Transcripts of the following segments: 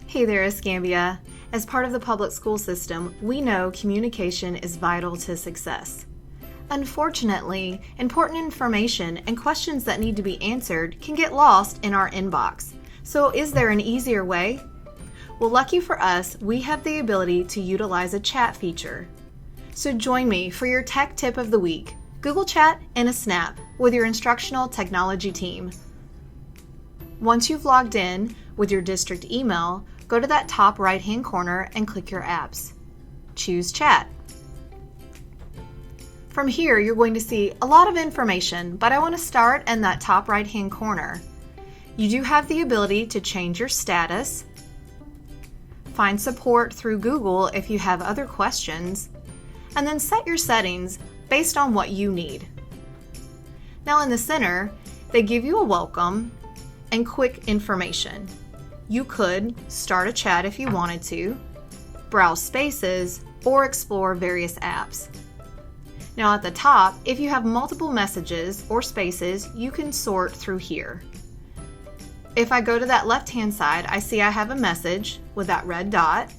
Hey there, Escambia. As part of the public school system, we know communication is vital to success. Unfortunately, important information and questions that need to be answered can get lost in our inbox. So is there an easier way? Well, lucky for us, we have the ability to utilize a chat feature. So join me for your tech tip of the week, Google Chat in a snap with your instructional technology team. Once you've logged in with your district email, go to that top right-hand corner and click your apps. Choose Chat. From here, you're going to see a lot of information, but I want to start in that top right-hand corner. You do have the ability to change your status, find support through Google if you have other questions, and then set your settings based on what you need. Now in the center, they give you a welcome and quick information. You could start a chat if you wanted to, browse spaces, or explore various apps. Now at the top, if you have multiple messages or spaces, you can sort through here. If I go to that left-hand side, I see I have a message with that red dot.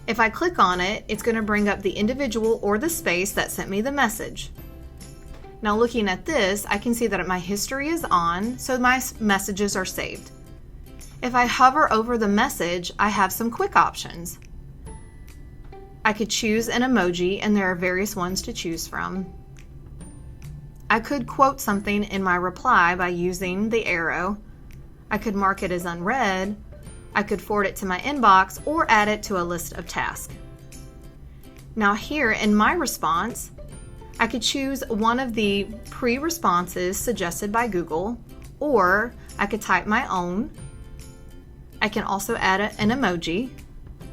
If I click on it, it's going to bring up the individual or the space that sent me the message. Now looking at this, I can see that my history is on, so my messages are saved. If I hover over the message, I have some quick options. I could choose an emoji, and there are various ones to choose from. I could quote something in my reply by using the arrow. I could mark it as unread. I could forward it to my inbox or add it to a list of tasks. Now here in my response, I could choose one of the pre-responses suggested by Google, or I could type my own. I can also add an emoji,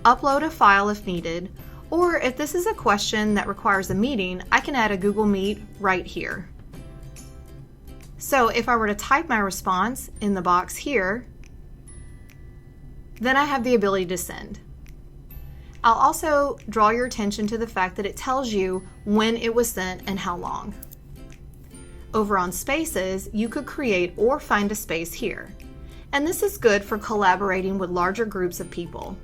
upload a file if needed, or if this is a question that requires a meeting, I can add a Google Meet right here. So if I were to type my response in the box here, then I have the ability to send. I'll also draw your attention to the fact that it tells you when it was sent and how long. Over on Spaces, you could create or find a space here. And this is good for collaborating with larger groups of people.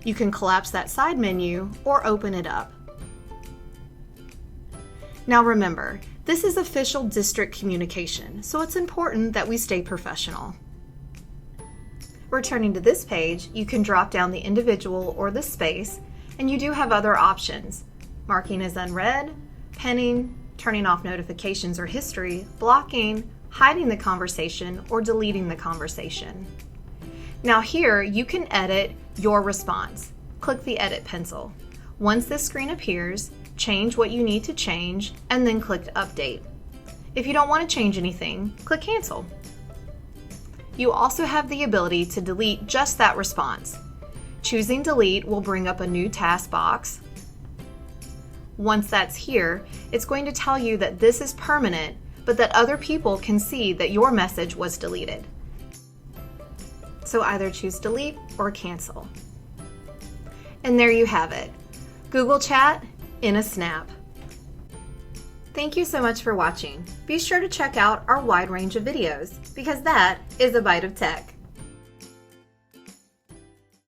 You can collapse that side menu or open it up. Now remember, this is official district communication, so it's important that we stay professional. Returning to this page, you can drop down the individual or the space, and you do have other options: marking as unread, penning, turning off notifications or history, blocking, hiding the conversation, or deleting the conversation. Now here, you can edit your response. Click the edit pencil. Once this screen appears, change what you need to change, and then click update. If you don't want to change anything, click cancel. You also have the ability to delete just that response. Choosing delete will bring up a new task box. Once that's here, it's going to tell you that this is permanent, but that other people can see that your message was deleted. So either choose delete or cancel. And there you have it, Google Chat in a snap. Thank you so much for watching. Be sure to check out our wide range of videos, because that is a bite of tech.